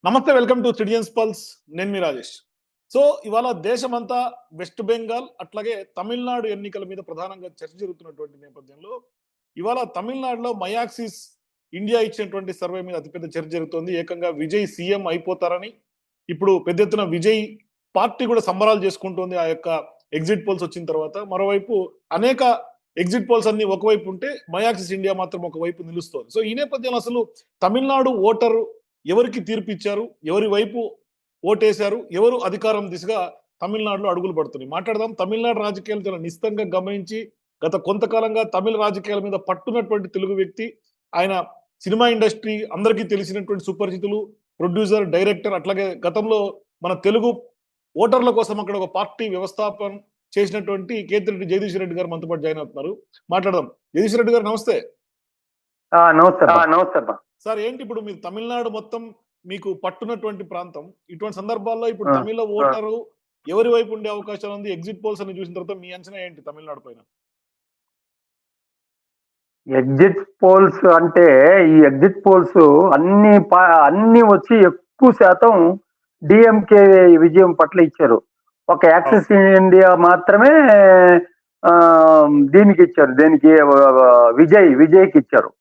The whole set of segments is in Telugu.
నమస్తే, వెల్కమ్ టు సిటిజన్స్ పల్స్. నేను మీ రాజేష్. సో ఇవాళ దేశమంతా వెస్ట్ బెంగాల్ అట్లాగే తమిళనాడు ఎన్నికల మీద ప్రధానంగా చర్చ జరుగుతున్నటువంటి నేపథ్యంలో ఇవాళ తమిళనాడులో మయాక్సిస్ ఇండియా ఇచ్చినటువంటి సర్వే మీద అతిపెద్ద చర్చ జరుగుతోంది. ఏకంగా విజయ్ సీఎం అయిపోతారని ఇప్పుడు పెద్ద ఎత్తున విజయ్ పార్టీ కూడా సంబరాలు చేసుకుంటోంది ఆ యొక్క ఎగ్జిట్ పోల్స్ వచ్చిన తర్వాత. మరోవైపు అనేక ఎగ్జిట్ పోల్స్ అన్ని ఒకవైపు ఉంటే మయాక్సిస్ ఇండియా మాత్రం ఒకవైపు నిలుస్తోంది. సో ఈ నేపథ్యంలో అసలు తమిళనాడు ఓటరు ఎవరికి తీర్పు ఇచ్చారు, ఎవరి వైపు ఓటేశారు, ఎవరు అధికారం దిశగా తమిళనాడులో అడుగులు పడుతున్నాయి మాట్లాడదాం. తమిళనాడు రాజకీయాలు చాలా నిశితంగా గమనించి గత కొంతకాలంగా తమిళ రాజకీయాల మీద పట్టున్నటువంటి తెలుగు వ్యక్తి ఆయన. సినిమా ఇండస్ట్రీ అందరికీ తెలిసినటువంటి సుపరిచితులు, ప్రొడ్యూసర్, డైరెక్టర్, అట్లాగే గతంలో మన తెలుగు ఓటర్ల కోసం అక్కడ ఒక పార్టీ వ్యవస్థాపన చేసినటువంటి కేతిరెడ్డి జగదీష్ రెడ్డి గారు మనతో పాటు జాయిన్ అవుతున్నారు. మాట్లాడదాం. జగదీష్ రెడ్డి గారు నమస్తే. నమస్తే సార్, ఏంటి ఇప్పుడు మీరు తమిళనాడు మొత్తం మీకు పట్టునటువంటి ప్రాంతం, ఇటువంటి సందర్భాల్లో ఇప్పుడు తమిళ ఓటరు ఎవరి వైపు ఉండే అవకాశం ఉంది? ఎగ్జిట్ పోల్స్ అని చూసిన తర్వాత మీ అంచనా ఏంటి తమిళనాడు పైన? ఎగ్జిట్ పోల్స్ అంటే ఈ ఎగ్జిట్ పోల్స్ అన్ని వచ్చి ఎక్కువ శాతం డిఎంకే విజయం పట్ల ఇచ్చారు. ఒక యాక్సిస్ ఇండియా మాత్రమే దీనికి ఇచ్చారు, దేనికి విజయ్కి ఇచ్చారు.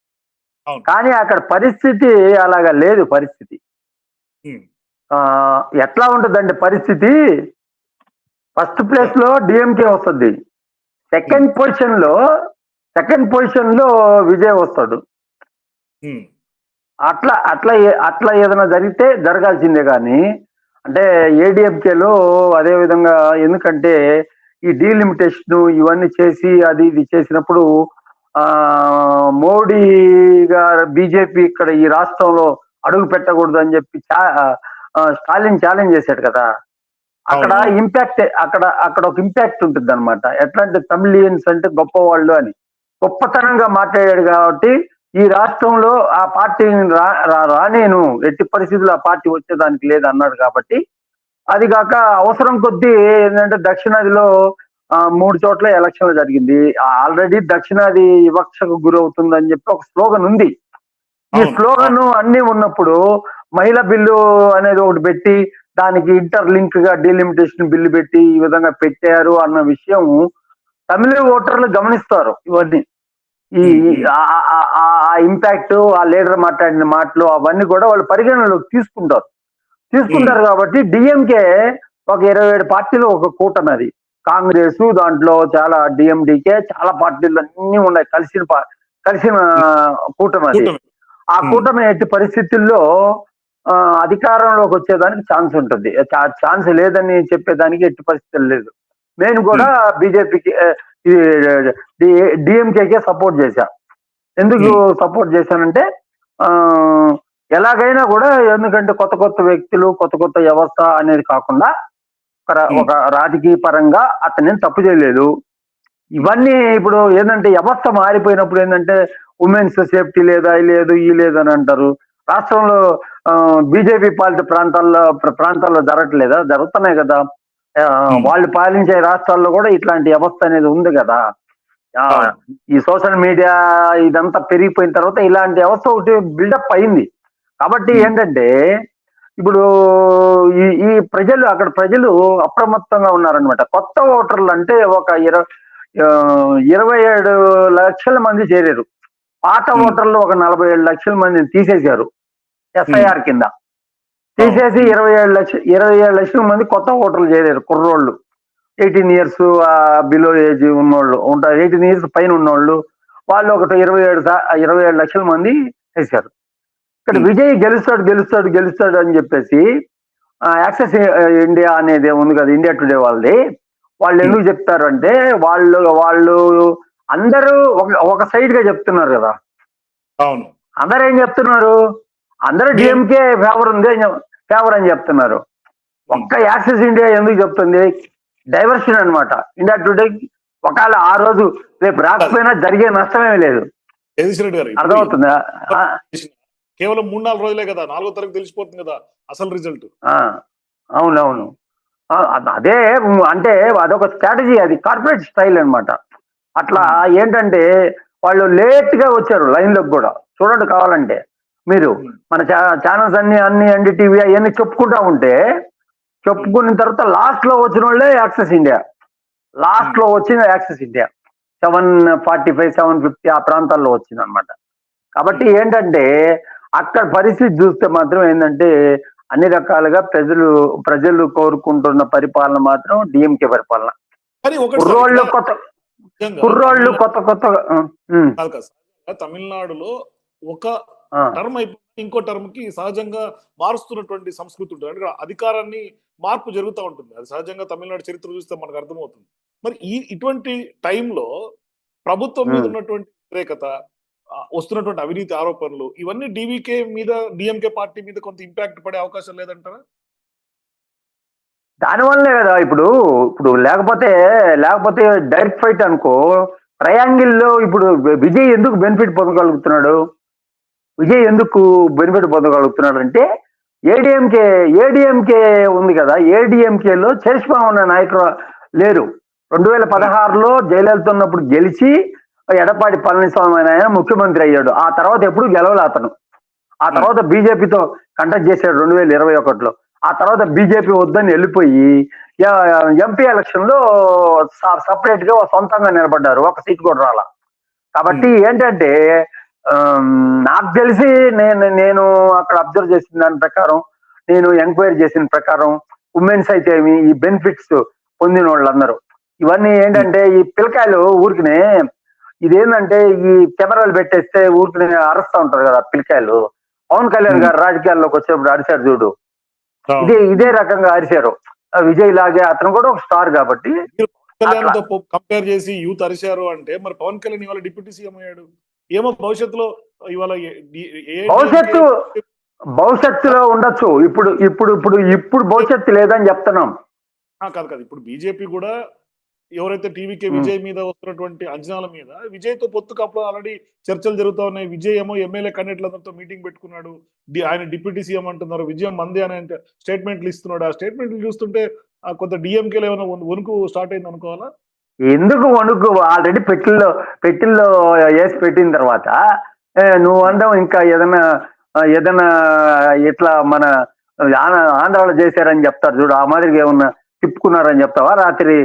కానీ అక్కడ పరిస్థితి అలాగా లేదు. పరిస్థితి ఎట్లా ఉంటుందంటే, పరిస్థితి ఫస్ట్ ప్లేస్ లో డిఎంకే వస్తుంది, సెకండ్ పొజిషన్ లో విజయ్ వస్తాడు. అట్లా అట్లా అట్లా ఏదైనా జరగాల్సిందే. కానీ అంటే ఏడిఎంకేలో అదే విధంగా, ఎందుకంటే ఈ డీలిమిటేషన్ ఇవన్నీ చేసి అది ఇది చేసినప్పుడు మోడీ గారు బీజేపీ ఇక్కడ ఈ రాష్ట్రంలో అడుగు పెట్టకూడదు అని చెప్పి స్టాలిన్ ఛాలెంజ్ చేశాడు కదా. అక్కడ ఇంపాక్ట్ అక్కడ ఒక ఇంపాక్ట్ ఉంటుంది అనమాట. ఎట్లా అంటే తమిళియన్స్ అంటే గొప్పవాళ్ళు అని గొప్పతనంగా మాట్లాడాడు. కాబట్టి ఈ రాష్ట్రంలో ఆ పార్టీని రానేను, ఎట్టి పరిస్థితుల్లో ఆ పార్టీ వచ్చేదానికి లేదు అన్నాడు. కాబట్టి అది కాక అవసరం కొద్దీ ఏంటంటే దక్షిణాదిలో 3 చోట్ల ఎలక్షన్లు జరిగింది. ఆల్రెడీ దక్షిణాది వివక్షకు గురవుతుందని చెప్పి ఒక స్లోగన్ ఉంది. ఈ స్లోగన్ అన్ని ఉన్నప్పుడు మహిళా బిల్లు అనేది ఒకటి పెట్టి దానికి ఇంటర్లింక్ గా డీలిమిటేషన్ బిల్లు పెట్టి ఈ విధంగా పెట్టారు అన్న విషయం తమిళ ఓటర్లు గమనిస్తారు. ఇవన్నీ ఈ ఇంపాక్ట్, ఆ లీడర్ మాట్లాడిన మాటలు అవన్నీ కూడా వాళ్ళు పరిగణనలోకి తీసుకుంటారు. కాబట్టి డిఎంకే ఒక 27 పార్టీలు ఒక కూటమి, అది కాంగ్రెస్, దాంట్లో చాలా డిఎండికే, చాలా పార్టీలు అన్ని ఉన్నాయి, కలిసిన కూటమి అది. ఆ కూటమి ఎట్టి పరిస్థితుల్లో అధికారంలోకి వచ్చేదానికి ఛాన్స్ ఉంటుంది. ఛాన్స్ లేదని చెప్పేదానికి ఎట్టి పరిస్థితులు లేదు. నేను కూడా బీజేపీకి డిఎంకేకే సపోర్ట్ చేశా. ఎందుకు సపోర్ట్ చేశానంటే ఎలాగైనా కూడా, ఎందుకంటే కొత్త వ్యక్తులు, కొత్త వ్యవస్థ అనేది కాకుండా ఒక రాజకీయ పరంగా అతనేం తప్పు చేయలేదు. ఇవన్నీ ఇప్పుడు ఏంటంటే వ్యవస్థ మారిపోయినప్పుడు ఏంటంటే ఉమెన్స్ సేఫ్టీ లేదా, ఈ లేదు అని అంటారు. రాష్ట్రంలో బీజేపీ పాలిత ప్రాంతాల్లో జరగట్లేదా? జరుగుతున్నాయి కదా. వాళ్ళు పాలించే రాష్ట్రాల్లో కూడా ఇట్లాంటి వ్యవస్థ అనేది ఉంది కదా. ఈ సోషల్ మీడియా ఇదంతా పెరిగిపోయిన తర్వాత ఇలాంటి వ్యవస్థ ఒకటి బిల్డప్ అయింది. కాబట్టి ఏంటంటే ఇప్పుడు ఈ అక్కడ ప్రజలు అప్రమత్తంగా ఉన్నారనమాట. కొత్త ఓటర్లు అంటే ఒక 27 లక్షల మంది చేరారు. పాత ఓటర్లు ఒక 47 లక్షల మందిని తీసేశారు ఎస్ఐఆర్ కింద. తీసేసి 27 లక్షల మంది కొత్త ఓటర్లు చేరారు. కుర్రోళ్ళు 18 ఇయర్స్ బిలో ఏజ్ ఉన్నోళ్ళు ఉంటారు, 18 ఇయర్స్ పైన ఉన్నోళ్ళు, వాళ్ళు ఒక 27 లక్షల మంది వేశారు. ఇక్కడ విజయ్ గెలుస్తాడు అని చెప్పేసి యాక్సెస్ ఇండియా అనేది ఉంది కదా, ఇండియా టుడే వాళ్ళది. వాళ్ళు ఎందుకు చెప్తారు అంటే వాళ్ళు అందరూ ఒక సైడ్ గా చెప్తున్నారు కదా. అవును, అందరూ ఏం చెప్తున్నారు? అందరూ డిఎంకే ఫేవర్ అని చెప్తున్నారు. ఒక్క యాక్సెస్ ఇండియా ఎందుకు చెప్తుంది? డైవర్షన్ అన్నమాట. ఇండియా టుడే ఒకవేళ ఆ రోజు రేపు రాకపోయినా జరిగే నష్టమేమీ లేదు. అర్థమవుతుందా? కేవలం 3-4 రోజులే కదా, 4వ తారీఖు తెలిసిపోతుంది కదా అసలు రిజల్ట్. అవునవును, అదే అంటే అదొక స్ట్రాటజీ, అది కార్పొరేట్ స్టైల్ అన్నమాట. అట్లా ఏంటంటే వాళ్ళు లేట్ గా వచ్చారు లైన్ లోకి కూడా. చూడండి కావాలంటే మీరు మన ఛానల్స్ అన్ని ఎన్డీటీవీ అవన్నీ చెప్పుకుంటా ఉంటే చెప్పుకున్న తర్వాత లాస్ట్ లో వచ్చిన వాళ్ళే యాక్సెస్ ఇండియా, లాస్ట్ లో వచ్చిన యాక్సెస్ ఇండియా 745 750 ఆ ప్రాంతాల్లో వచ్చింది అనమాట. కాబట్టి ఏంటంటే అక్కడ పరిస్థితి చూస్తే మాత్రం ఏంటంటే అన్ని రకాలుగా ప్రజలు కోరుకుంటున్న పరిపాలన మాత్రం డిఎంకే పరిపాలన. కానీ ఒకటి సార్, కుర్రోళ్ళు ఇక్కడ కొత్త ముఖ్యంగా కుర్రోళ్ళు కొత్త కొత్త కాదు కదా సార్, తమిళనాడులో ఒక టర్మ్ అయిపోయి ఇంకో టర్మ్ కి సహజంగా మారుస్తున్నటువంటి సంస్కృతి ఉంటుంది. అంటే అధికారాన్ని మార్పు జరుగుతూ ఉంటుంది. అది సహజంగా తమిళనాడు చరిత్ర చూస్తే మనకు అర్థమవుతుంది. మరి ఇటువంటి టైంలో ప్రభుత్వం మీద ఉన్నటువంటి వ్యతిరేకత, వస్తున్నటువంటి అవినీతి ఆరోపణలు, ఇవన్నీ డివికే మీద, డిఎంకే పార్టీ మీద కొంత ఇంపాక్ట్ పడే అవకాశం లేదంటారా? దానివల్లనే కదా ఇప్పుడు ఇప్పుడు లేకపోతే డైరెక్ట్ ఫైట్ అనుకో, ట్రయాంగిల్లో ఇప్పుడు విజయ్ ఎందుకు బెనిఫిట్ పొందగలుగుతున్నాడు? విజయ్ ఎందుకు బెనిఫిట్ పొందగలుగుతున్నాడు అంటే ఏడిఎంకే ఉంది కదా, ఏడిఎంకేలో చరిష్మా ఉన్న నాయకులు లేరు. 2016లో జయలలిత ఉన్నప్పుడు గెలిచి ఎడపాడి పళనిస్వామి ఆయన ముఖ్యమంత్రి అయ్యాడు. ఆ తర్వాత ఎప్పుడు గెలవలే అతను. ఆ తర్వాత బీజేపీతో కంటెస్ట్ చేశాడు 2021లో. ఆ తర్వాత బీజేపీ వద్దని వెళ్ళిపోయి ఎంపీ ఎలక్షన్ లో సపరేట్ గా సొంతంగా నిలబడ్డారు, ఒక సీట్ కూడా రాలా. కాబట్టి ఏంటంటే నాకు తెలిసి నేను అక్కడ అబ్జర్వ్ చేసిన దాని ప్రకారం, నేను ఎంక్వైరీ చేసిన ప్రకారం ఉమెన్స్ అయితే ఈ బెనిఫిట్స్ పొందిన వాళ్ళందరూ ఇవన్నీ ఏంటంటే ఈ పిల్లకాయలు ఊరికినే ఇదేంటంటే ఈ కెమెరాలు పెట్టేస్తే ఊరికినే అరుస్తూ ఉంటారు కదా పిల్లకాయలు. పవన్ కళ్యాణ్ గారు రాజకీయాల్లోకి వచ్చేప్పుడు అరిశారు చూడు, ఇదే రకంగా అరిశారు. విజయ్ లాగే అతను కూడా ఒక స్టార్ కాబట్టి. కళ్యాణ్ తో కంపేర్ చేసి యూత్ అరిశారు అంటే మరి పవన్ కళ్యాణ్ ఇవాళ డిప్యూటీ సీఎం అయ్యాడు. ఏమో భవిష్యత్తులో ఇవాళ భవిష్యత్తులో ఉండొచ్చు. ఇప్పుడు భవిష్యత్తు లేదని చెప్తున్నాం. కాదు ఇప్పుడు బీజేపీ కూడా ఎవరైతే టీవీకే విజయ్ మీద వస్తున్నటువంటి అంచనాల మీద విజయ్ తో పొత్తు కప్పుడు ఆల్రెడీ చర్చలు జరుగుతూ ఉన్నాయి. విజయ్ ఏమో ఎమ్మెల్యే క్యాండిడేట్లందరితో మీటింగ్ పెట్టుకున్నాడు. ఆయన డిప్యూటీ సీఎం అంటున్నారు, విజయం మంది అనే స్టేట్మెంట్లు ఇస్తున్నాడు. ఆ స్టేట్మెంట్లు చూస్తుంటే కొంత డిఎంకేలో ఏమైనా వణుకు స్టార్ట్ అయింది అనుకోవాలా? ఎందుకు వణుకు? ఆల్రెడీ పెట్టిల్లో వేసి పెట్టిన తర్వాత నువ్వు అంటాం ఇంకా ఏదైనా ఇట్లా మన ఆంధ్రాలో చేశారని చెప్తారు చూడు, ఆ మాదిరిగా ఏమన్నా తిప్పుకున్నారని చెప్తావా? రాత్రి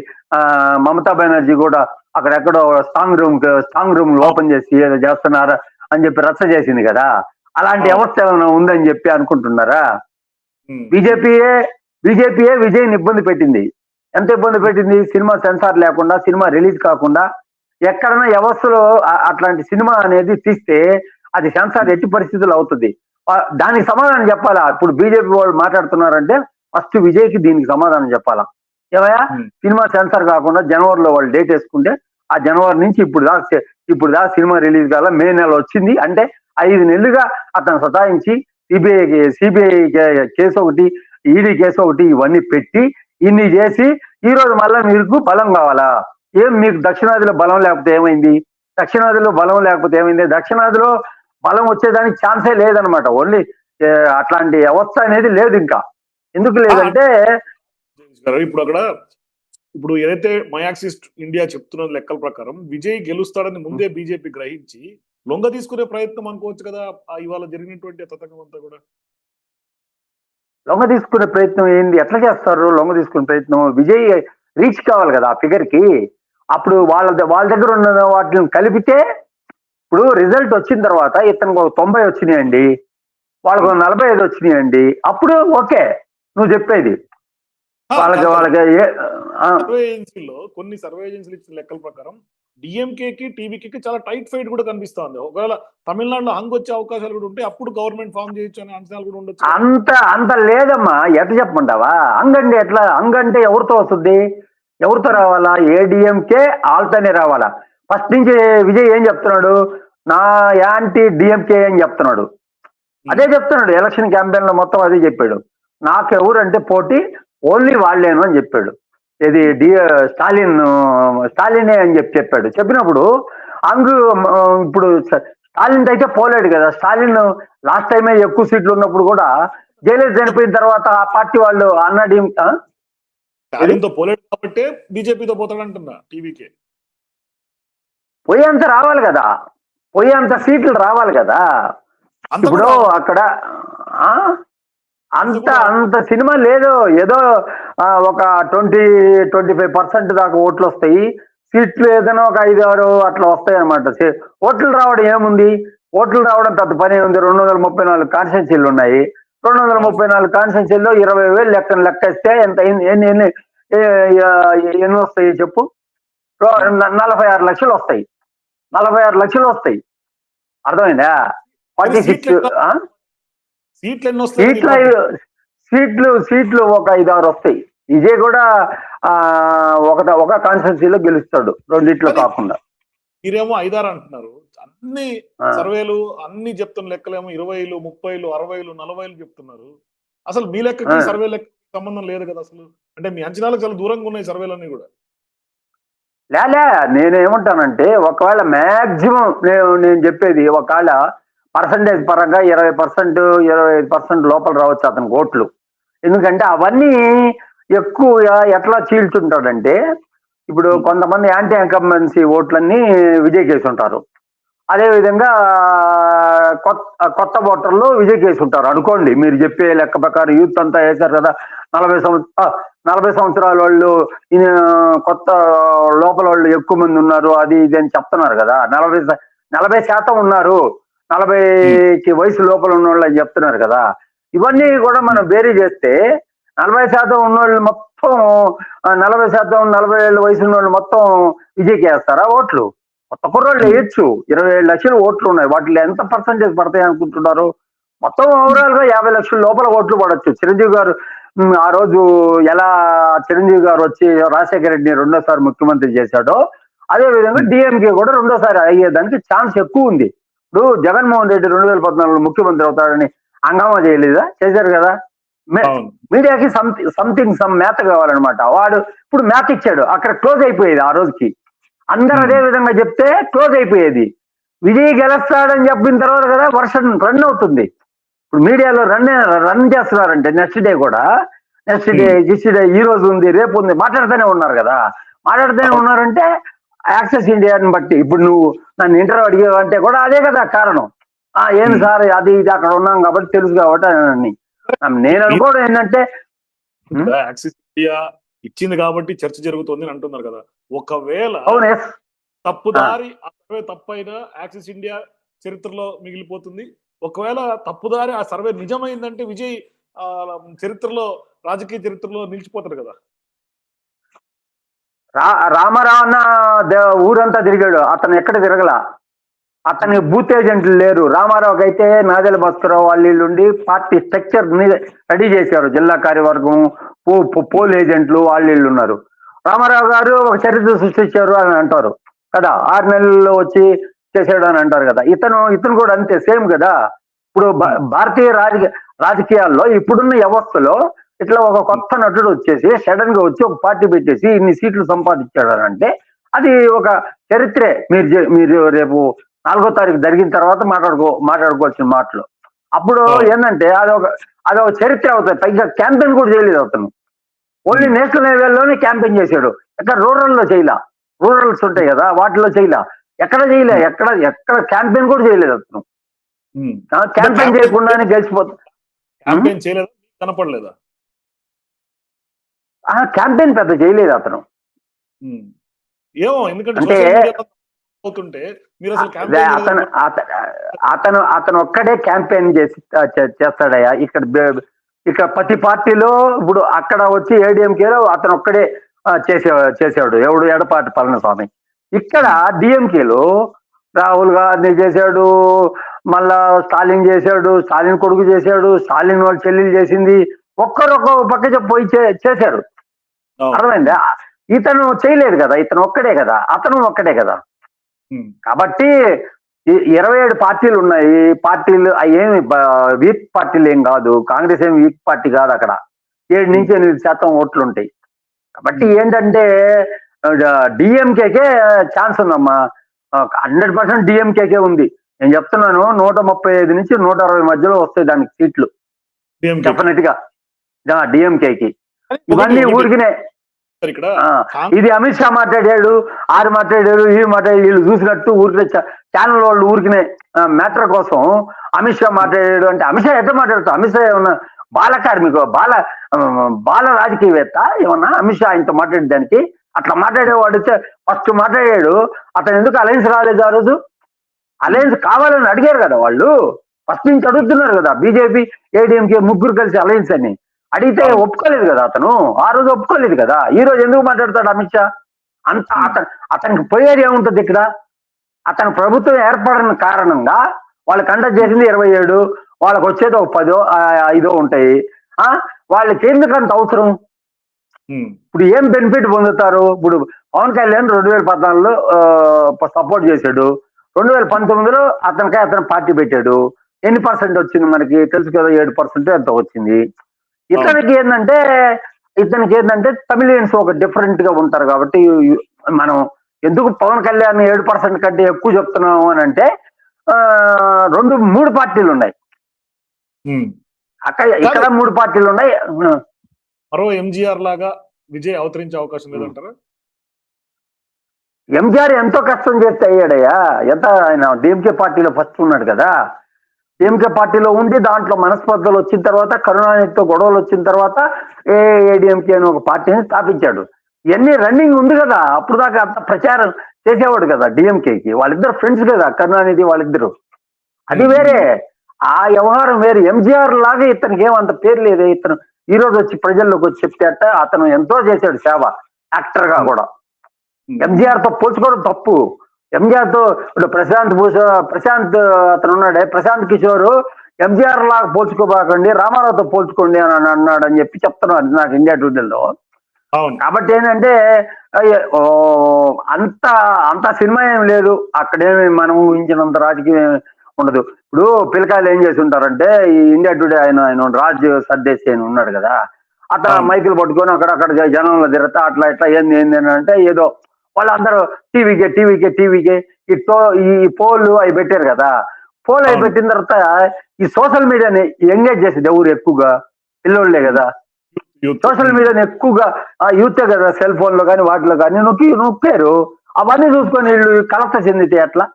మమతా బెనర్జీ కూడా అక్కడెక్కడో స్ట్రాంగ్ రూమ్ ఓపెన్ చేసి ఏదో చేస్తున్నారా అని చెప్పి రచ్చ చేసింది కదా. అలాంటి వ్యవస్థ ఏమైనా ఉందని చెప్పి అనుకుంటున్నారా? బీజేపీయే విజయ్ని ఇబ్బంది పెట్టింది. ఎంత ఇబ్బంది పెట్టింది? సినిమా సెన్సార్ లేకుండా, సినిమా రిలీజ్ కాకుండా, ఎక్కడైనా వ్యవస్థలో అట్లాంటి సినిమా అనేది తీస్తే అది సెన్సార్ ఎట్టి పరిస్థితులు అవుతుంది. దానికి సమాధానం చెప్పాలా? ఇప్పుడు బీజేపీ వాళ్ళు మాట్లాడుతున్నారంటే ఫస్ట్ విజయ్కి దీనికి సమాధానం చెప్పాలా? ఏమయ్యా, సినిమా సెన్సార్ కాకుండా జనవరిలో వాళ్ళు డేట్ వేసుకుంటే ఆ జనవరి నుంచి ఇప్పుడు దాకా సినిమా రిలీజ్ కాల, మే నెల వచ్చింది అంటే 5 నెలలుగా అతను సతాయించి సిబిఐ కేసు ఒకటి, ఈడీ కేసు ఒకటి, ఇవన్నీ పెట్టి ఇన్ని చేసి ఈ రోజు మళ్ళా మీకు బలం కావాలా? మీకు దక్షిణాదిలో బలం లేకపోతే ఏమైంది? దక్షిణాదిలో బలం వచ్చేదానికి ఛాన్సే లేదనమాట. ఓన్లీ అట్లాంటి వ్యవస్థ అనేది లేదు. ఇంకా ఎందుకు లేదంటే ఇప్పుడు ఏదైతే మయాక్సిస్ట్ ఇండియా చెప్తున్న లెక్కల ప్రకారం విజయ్ గెలుస్తాడని ముందే బీజేపీ గ్రహించి లొంగ తీసుకునే ప్రయత్నం అనుకోవచ్చు కదా ఇవాళ జరిగినటువంటి తతంగం అంతా కూడా. లొంగ తీసుకునే ప్రయత్నం ఏంది? ఎట్లా చేస్తారు లొంగ తీసుకునే ప్రయత్నం? విజయ్ రీచ్ కావాలి కదా ఆ ఫిగర్ కి. అప్పుడు వాళ్ళ దగ్గర ఉన్న వాటిని కలిపితే, ఇప్పుడు రిజల్ట్ వచ్చిన తర్వాత ఇతనికి ఒక 90 వచ్చినాయండి, వాళ్ళకు 45 వచ్చినాయండి, అప్పుడు ఓకే నువ్వు చెప్పేది. కొన్ని సర్వే ఏజెన్సీలు ఇచ్చిన లెక్కల ప్రకారం డిఎంకేకి టీవీకి చాలా టైట్ ఫైట్ కూడా కనిపిస్తుంది. ఒకవేళ తమిళనాడులో హంగ్ వచ్చే అవకాశాలు కూడా ఉంటే అప్పుడు గవర్నమెంట్ ఫామ్ చేయొచ్చు అనే అంచనాలు కూడా ఉండొచ్చు. అంత లేదమ్మా, ఎట్లా చెప్పమంటావా? హంగ్ అంటే ఎవరితో వస్తుంది? ఎవరితో రావాలా? ఏడిఎంకే ఆల్తోనే రావాలా. ఫస్ట్ నుంచి విజయ్ ఏం చెప్తున్నాడు? నా యాంటీ డిఎంకే అని చెప్తున్నాడు. అదే చెప్తున్నాడు ఎలక్షన్ క్యాంపెయిన్ లో మొత్తం అదే చెప్పాడు. నాకు ఎవరంటే పోటీ ఓన్లీ వాళ్ళేను అని చెప్పాడు. ఇది స్టాలినే అని చెప్పాడు. చెప్పినప్పుడు ఇప్పుడు స్టాలిన్ అయితే పోలేడు కదా. స్టాలిన్ లాస్ట్ టైమే ఎక్కువ సీట్లు ఉన్నప్పుడు కూడా జయలలిత చనిపోయిన తర్వాత ఆ పార్టీ వాళ్ళు స్టాలిన్తో పోలేడు కాబట్టి బీజేపీతో పోతాడంటున్నా. టీవీకే పోయేంత రావాలి కదా, పోయేంత సీట్లు రావాలి కదా. అంత ఇప్పుడు కూడా అక్కడ ఆ అంత అంత కూడా అంత సినిమా లేదు. ఏదో ఒక 20-25% దాకా ఓట్లు వస్తాయి. సీట్లు ఏదైనా ఒక 5-6 అట్లా వస్తాయి అనమాట. ఓట్లు రావడం ఏముంది? ఓట్లు రావడం పెద్ద పని ఉంది. 234 కాన్స్టిట్యున్సీలు ఉన్నాయి. అవును 234 కాన్స్టిట్యున్సీల్లో 20,000 లెక్కేస్తే ఎంత ఎన్ని ఎన్ని ఎన్ని వస్తాయి చెప్పు? అవును 46 లక్షలు వస్తాయి. 46 లక్షలు వస్తాయి. అర్థమైందా? మరి 46 సీట్లు ఎన్ని వస్తాయని మీరు సీట్ల పట్టించు సీట్లు ఒక 5-6 వస్తాయి. విజయ్ కూడా ఆ ఒక కాన్స్టిట్యున్సీలో గెలుస్తాడు, రెండిట్లో కానీ కాకుండా. మీరేమో 5-6 అంటున్నారు. అన్ని ఆ, సర్వేలు అన్ని చెప్తున్న లెక్కలేమో 20లు, 30లు, 60లు, 40లు చెప్తున్నారు. అసలు మీ ఆ. లెక్కకి సర్వే లెక్క సంబంధం లేదు కదా అసలు. అంటే మీ అంచనాలకు చాలా దూరంగా ఉన్నాయి సర్వేలన్నీ కూడా. లేలే, నేనేమంటానంటే ఒకవేళ మాక్సిమం నేను చెప్పేది ఒకవేళ పర్సంటేజ్ పరంగా 20%, 25% లోపల రావచ్చు అతనికి ఓట్లు. ఎందుకంటే అవన్నీ ఎక్కువ ఎట్లా చీల్చుంటాడంటే, ఇప్పుడు హ్మ్. కొంతమంది యాంటీ ఇన్కంబెన్సీ ఓట్లన్నీ విజయ్ కేసి ఉంటారు. అదేవిధంగా కొత్త ఓటర్లు విజయ్ కేసి ఉంటారు అనుకోండి. మీరు చెప్పే లెక్క ప్రకారం యూత్ అంతా వేశారు కదా, 40 సంవత్సరాల వాళ్ళు, కొత్త లోపల వాళ్ళు ఎక్కువ మంది ఉన్నారు, అది ఇది అని చెప్తున్నారు కదా. 40% ఉన్నారు, హ్మ్. 40కి వయసు లోపల ఉన్న వాళ్ళు అని చెప్తున్నారు కదా. ఇవన్నీ కూడా మనం హ్మ్. బేరీ చేస్తే 40% ఉన్నోళ్ళు మొత్తం, 40%, 40 ఏళ్ళ వయసు ఉన్న వాళ్ళు మొత్తం విజయ్కి వేస్తారా ఓట్లు? కొత్త కుర్రోళ్ళు హ్మ్. వేయచ్చు. 27 లక్షల ఓట్లు ఉన్నాయి. వాటిలో ఎంత పర్సంటేజ్ పడతాయి అనుకుంటున్నారు? మొత్తం హ్మ్. ఓవరాల్ గా 50 లక్షల లోపల ఓట్లు పడొచ్చు. చిరంజీవి గారు ఆ రోజు ఎలా చిరంజీవి గారు వచ్చి రాజశేఖర రెడ్డిని రెండోసారి ముఖ్యమంత్రి చేశాడో, అదే విధంగా హ్మ్. డిఎంకే కూడా రెండోసారి అయ్యేదానికి ఛాన్స్ ఎక్కువ ఉంది. ఇప్పుడు జగన్మోహన్ రెడ్డి 2014లో ముఖ్యమంత్రి అవుతాడని హంగామా చేయలేదా? చేశారు కదా. అవును. మీడియాకి సమ్ మేత కావాలన్నమాట. వాడు ఇప్పుడు మేత ఇచ్చాడు, అక్కడ క్లోజ్ అయిపోయేది ఆ రోజుకి. అందరు హ్మ్. అదే విధంగా చెప్తే క్లోజ్ అయిపోయేది. విజయ్ గెలుస్తాడని చెప్పిన తర్వాత కదా వర్షన్ రన్ అవుతుంది. ఇప్పుడు మీడియాలో రన్ చేస్తున్నారంటే నెక్స్ట్ డే కూడా, హ్మ్. నెక్స్ట్ డే ఈ రోజు ఉంది, రేపు ఉంది, మాట్లాడుతూనే ఉన్నారు కదా. మాట్లాడుతూనే అవును. ఉన్నారంటే యాక్సెస్ ఇండియాని బట్టి. ఇప్పుడు నువ్వు నన్ను ఇంటర్వ్యూ అడిగావంటే కూడా అదే కదా కారణం. ఏంది హ్మ్. సార్ అది ఇది అక్కడ ఉన్నాం కాబట్టి తెలుసు కాబట్టి అని. నేను మీ అనుకోవడం ఏంటంటే, ఉం? కదా యాక్సిస్ ఇండియా ఇచ్చింది కాబట్టి చర్చ జరుగుతోంది అని అంటున్నారు కదా. ఒకవేళ అవును, ఎస్. తప్పుదారి ఆ సర్వే తప్పైనా యాక్సిస్ ఇండియా చరిత్రలో మిగిలిపోతుంది. ఒకవేళ తప్పుదారి ఆ సర్వే నిజమైందంటే విజయ్ చరిత్రలో రాజకీయ చరిత్రలో నిలిచిపోతాడు కదా. రామారావు అన్న ఊరంతా తిరిగాడు, అతను ఎక్కడ తిరగల. అతని హ్మ్. బూత్ ఏజెంట్లు లేరు. రామారావుకి అయితే నాదెల భాస్కరరావు వాళ్ళు ఉండి పార్టీ స్ట్రక్చర్ రెడీ చేశారు. జిల్లా కార్యవర్గం, పోల్ ఏజెంట్లు వాళ్ళు ఉన్నారు. రామారావు గారు ఒక చరిత్ర సృష్టించారు అని అంటారు కదా. 6 నెలల్లో వచ్చి చేసాడు అని అంటారు కదా. ఇతను కూడా అంతే, సేమ్ కదా. ఇప్పుడు హ్మ్. భారతీయ రాజకీయాల్లో ఇప్పుడున్న వ్యవస్థలో ఇట్లా ఒక హ్మ్. కొత్త నటుడు వచ్చేసి సడన్ గా వచ్చి ఒక పార్టీ పెట్టేసి ఇన్ని సీట్లు సంపాదించాడు అని అంటే అది ఒక చరిత్రే. మీరు రేపు 4వ తారీఖు జరిగిన తర్వాత మాట్లాడుకోవాల్సిన మాటలు. అప్పుడు అవును. ఏంటంటే అదొక చరిత్ర అవుతుంది. పైగా క్యాంపెయిన్ కూడా చేయలేదు అతను. ఓన్లీ హ్మ్. నేషనల్ లెవెల్లోనే క్యాంపెయిన్ చేశాడు. ఎక్కడ రూరల్లో చేయలా. రూరల్స్ ఉంటాయి కదా, వాటిలో చేయలా. ఎక్కడ చేయలే, హ్మ్. ఎక్కడ క్యాంపెయిన్ కూడా చేయలేదు అతను. హ్మ్. అంటే క్యాంపెయిన్ చేయకుండానే గెలిచిపోతుంది. క్యాంపెయిన్ చేయలేదా? మీకు కనపడలేదా? క్యాంపెయిన్ పెద్ద చేయలేదు అతను. హ్మ్. ఏమో ఎందుకంటే అంటే సోషల్ మీడియాలో అవుతుంటే మీరసలు క్యాంపెయిన్ అతను చేయలేదని అతను అతను ఒక్కడే క్యాంపెయిన్ చేస్తాడయ్యా. ఇక్కడ ప్రతి పార్టీలో ఇప్పుడు అక్కడ వచ్చి ఏడీఎంకేలో అతను ఒక్కడే చేసాడు. ఎవడు? ఎడపాటి పళనిస్వామి. ఇక్కడ హ్మ్. డిఎంకేలో రాహుల్ గాంధీ చేశాడు, మళ్ళా స్టాలిన్ చేశాడు, స్టాలిన్ కొడుకు చేశాడు, స్టాలిన్ వాళ్ళ చెల్లెలు చేసింది. ఒక్కొక్క పక్క పోయి చేశారు. అవును. అర్థమైందా? హ్మ్. ఇతను చేయలేదు కదా, ఇతను ఒక్కడే కదా, అతను ఒక్కడే కదా. హ్మ్. కాబట్టి 27 పార్టీలు ఉన్నాయి. పార్టీలు ఏమి వీక్ పార్టీలు ఏం కాదు. కాంగ్రెస్ ఏమి వీక్ పార్టీ కాదు. అక్కడ 7-8% ఓట్లు ఉంటాయి. కాబట్టి హ్మ్. ఏంటంటే డిఎంకేకే ఛాన్స్ ఉందమ్మా. 100% డిఎంకేకే ఉంది. నేను చెప్తున్నాను, 135 నుంచి 160 మధ్యలో వస్తాయి దానికి సీట్లు. డీఎంకేకి. డెఫినెట్ గా డిఎంకేకి. కానీ ఒకటి ఇవన్నీ ఒకటి ఊరికినే. సార్ ఇక్కడ ఆ, కాంగ్రెస్ ఇది అమిత్ షా మాట్లాడాడు, ఆరు మాట్లాడారు, ఈ మాట్లాడాడు, వీళ్ళు చూసినట్టు ఊరికే ఛానల్ వాళ్ళు ఊరికినే మ్యాటర్ కోసం అమిత్ షా మాట్లాడాడు అంటే అమిత్ షా ఎట్లా మాట్లాడుతాడు? అమిత్ షా ఏమన్నా బాల కార్మిక బాల రాజకీయవేత్త ఏమన్నా అమిత్ షా ఆయనతో మాట్లాడడానికి? అట్లా మాట్లాడేవాడు ఫస్ట్ మాట్లాడాడు. అతను ఎందుకు అలయన్స్ రాలేదు ఆ రోజు? అలయన్స్ కావాలని అడిగారు కదా వాళ్ళు, ఫస్ట్ నుంచి అడుగుతున్నారు కదా. బీజేపీ ఏడీఎంకే ముగ్గురు కలిసి అలయన్స్ అని అడిగితే ఒప్పుకోలేదు కదా అతను, ఆ రోజు ఒప్పుకోలేదు కదా. ఈ రోజు ఎందుకు మాట్లాడతాడు అమిత్ షా? అంత అతనికి పోయేది ఏముంటుంది ఇక్కడ? అతని ప్రభుత్వం ఏర్పడిన కారణంగా వాళ్ళు కండక్ట్ చేసింది 27, వాళ్ళకి వచ్చేది ఒక 10 5 ఉంటాయి. వాళ్ళకి ఎందుకంత అవసరం? ఇప్పుడు ఏం బెనిఫిట్ పొందుతారు? ఇప్పుడు పవన్ కళ్యాణ్ 2014లో సపోర్ట్ చేశాడు, 2019లో అతను పార్టీ పెట్టాడు. ఎన్ని పర్సెంట్ వచ్చింది మనకి తెలుసు కదా, 7% ఎంత వచ్చింది. ఇతనికి ఏంటంటే తమిళియన్స్ ఒక డిఫరెంట్ గా ఉంటారు కాబట్టి మనం ఎందుకు పవన్ కళ్యాణ్ 7% కంటే ఎక్కువ చెప్తున్నాము అని అంటే 3 పార్టీలు ఉన్నాయి ఇక్కడ 3 పార్టీలు ఉన్నాయి. మరో ఎంజీఆర్ లాగా విజయ్ అవతరించే అవకాశం లేదంటారా? ఎంజీఆర్ ఎంతో కష్టం చేస్తే అయ్యాడయ్యా. ఆయన డిఎంకే పార్టీలో ఫస్ట్ ఉన్నాడు కదా. డిఎంకే పార్టీలో ఉండి దాంట్లో మనస్పర్ధలు వచ్చిన తర్వాత, కరుణానిధితో గొడవలు వచ్చిన తర్వాత ఏడీఎంకే అని ఒక పార్టీని స్థాపించాడు. ఇవన్నీ రన్నింగ్ ఉంది కదా. అప్పుడు దాకా అంత ప్రచారం చేసేవాడు కదా డిఎంకేకి. వాళ్ళిద్దరు ఫ్రెండ్స్ కదా, కరుణానిధి వాళ్ళిద్దరు. అది వేరే, ఆ వ్యవహారం వేరే. ఎంజీఆర్ లాగా ఇతనికి ఏమంత పేరు లేదు. ఇతను ఈ రోజు వచ్చి ప్రజల్లోకి వచ్చి చెప్తే అతను ఎంతో చేశాడు సేవ, యాక్టర్ గా కూడా. ఎంజీఆర్ తో పోల్చుకోవడం తప్పు. ఎంజీఆర్ తో ఇప్పుడు ప్రశాంత్ అతను ఉన్నాడే, ప్రశాంత్ కిషోర్ ఎంజీఆర్ లాగా పోల్చుకోబాకండి, రామారావుతో పోల్చుకోండి అని అన్నాడు అని చెప్పి చెప్తున్నారు నాకు ఇండియా టుడేలో. కాబట్టి ఏంటంటే అంత సినిమా ఏం లేదు అక్కడేమి మనం ఊహించినంత రాజకీయం ఉండదు. ఇప్పుడు పిల్లకాయలు ఏం చేసి ఉంటారంటే, ఈ ఇండియా టుడే ఆయన రాజ్ సర్దేశి అని ఉన్నాడు కదా, అతను మైకులు పట్టుకొని అక్కడక్కడ జనంలో తిరుగుతా అట్లా ఇట్లా ఏంది అంటే ఏదో వాళ్ళందరూ టీవీకే ఈ పోల్ అవి పెట్టారు కదా. పోల్ అవి పెట్టిన తర్వాత ఈ సోషల్ మీడియాని ఎంగేజ్ చేసేది ఎవరు ఎక్కువగా? పిల్లోళ్ళే కదా. సోషల్ మీడియాని ఎక్కువగా యూతే కదా, సెల్ ఫోన్ లో కానీ వాటిలో కానీ నొక్కారు. అవన్నీ చూసుకొని వీళ్ళు కలత చెందితే ఎట్లా?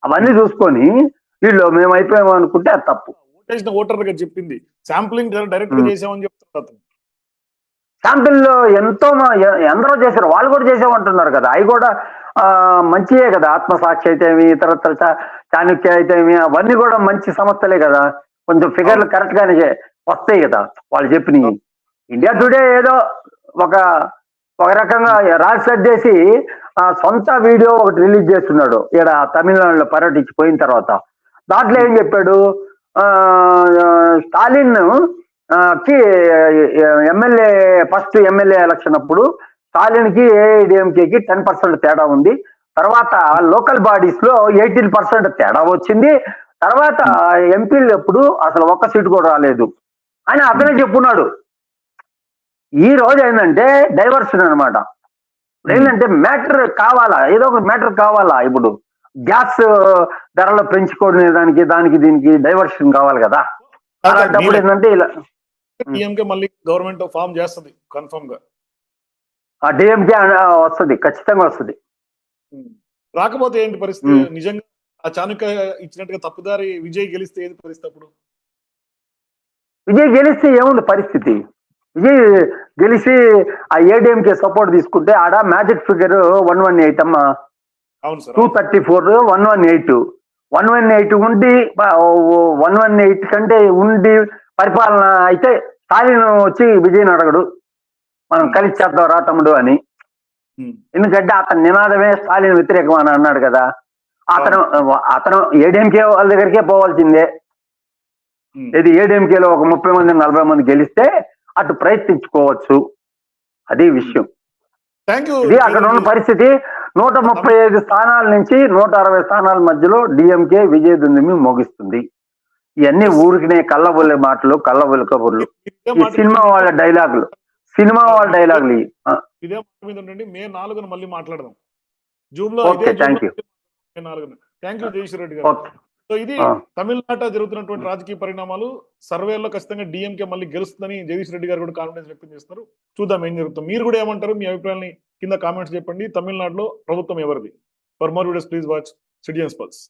అవన్నీ చూసుకొని వీళ్ళు మేము అయిపోయాము అనుకుంటే అది తప్పు. ఓటర్ గా చెప్పింది శాంప్లింగ్ డైరెక్ట్ గా చేసామని చెప్తున్నారు. శాంపిల్ లో ఎందరో చేశారు, వాళ్ళు కూడా చేసామంటున్నారు కదా. అవి కూడా మంచియే కదా. ఆత్మసాక్షి అయితేమి, ఇతరత్ర చాణక్య అయితేమి, అవన్నీ కూడా మంచి సంస్థలే కదా. కొంచెం ఫిగర్లు కరెక్ట్ గానే వస్తాయి కదా వాళ్ళు చెప్పినవి. ఇండియా టుడే ఏదో ఒక రకంగా రాజ్ చేసి సొంత వీడియో ఒకటి రిలీజ్ చేస్తున్నాడు ఇక్కడ తమిళనాడులో పర్యటించి పోయిన తర్వాత. దాంట్లో ఏం చెప్పాడు, స్టాలిన్ కి ఎమ్మెల్యే ఫస్ట్ ఎమ్మెల్యే ఎలక్షన్ అప్పుడు స్టాలిన్ కి ఏఐడిఎంకేకి 10% తేడా ఉంది. తర్వాత లోకల్ బాడీస్ లో 18% తేడా వచ్చింది. తర్వాత ఎంపీలు ఎప్పుడు అసలు ఒక్క సీటు కూడా రాలేదు అని అతనే చెప్పున్నాడు. ఈ రోజు ఏంటంటే డైవర్షన్ అనమాట. ఏంటంటే మ్యాటర్ కావాలా, ఏదో ఒక మ్యాటర్ కావాలా. ఇప్పుడు గ్యాస్ ధరలు పెంచుకునే దానికి దీనికి డైవర్షన్ కావాలి కదా. అలాంటప్పుడు ఏంటంటే ఇలా డిఎంకే మళ్ళీ గవర్నమెంట్ ఫామ్ చేస్తుంది కన్ఫర్మ్ గా. డిఎంకే వస్తుంది, ఖచ్చితంగా వస్తుంది. రాకపోతే ఏంటి పరిస్థితి? నిజంగా ఆ చాణక్య ఇచ్చినట్టుగా తప్పుదారి విజయ్ గెలిస్తే ఏంటి పరిస్థితి? అప్పుడు విజయ్ గెలిస్తే ఏముంది పరిస్థితి? విజయ్ గెలిచి ఆ ఏడీఎంకే సపోర్ట్ తీసుకుంటే ఆడ మ్యాజిక్ ఫిగర్ 118 అమ్మా. అవును సార్, 234 118 ఉండి 118 కంటే ఉండి పరిపాలన అయితే స్టాలిన్ వచ్చి విజయ్ అడగడు మనం కలిసి చేద్దాం రా తమ్ముడు అని. ఎందుకంటే అతని నినాదమే స్టాలిన్ వ్యతిరేకం అని అన్నాడు కదా. అతను ఏడీఎంకే వాళ్ళ దగ్గరికే పోవాల్సిందే. ఇది ఏడీఎంకేలో ఒక 30 మంది 40 మంది గెలిస్తే అటు ప్రయత్నించుకోవచ్చు. అది విషయం. ఇది అక్కడ ఉన్న పరిస్థితి. 135 స్థానాల నుంచి 160 స్థానాల మధ్యలో డిఎంకే విజయదుందుమి మోగిస్తుంది. ఇవన్నీ ఊరికినే కళ్ళబొల్లే మాటలు, కళ్ళబొల్లి కబుర్లు, ఈ సినిమా వాళ్ళ డైలాగులు. ఇదే మాట మీద ఉండండి. మే 4న మళ్ళీ మాట్లాడదాం జూమ్ లో. Okay, thank you. మే 4న. Thank you Jayeshwar Reddy garu. So ఇది ఆ. తమిళనాట జరుగుతున్నటువంటి రాజకీయ పరిణామాలు. సర్వేలో ఖచ్చితంగా డిఎంకే మళ్ళీ గెలుస్తుందని జగదీష్ రెడ్డి గారు కూడా కాన్ఫిడెన్స్ వ్యక్తం చేస్తున్నారు. చూద్దాం ఏం జరుగుతుంది. మీరు కూడా ఏమంటారు? మీ అభిప్రాయాన్ని కింద కామెంట్స్ చెప్పండి. తమిళనాడులో ప్రభుత్వం ఎవరిది? For more videos please watch citizens pulse.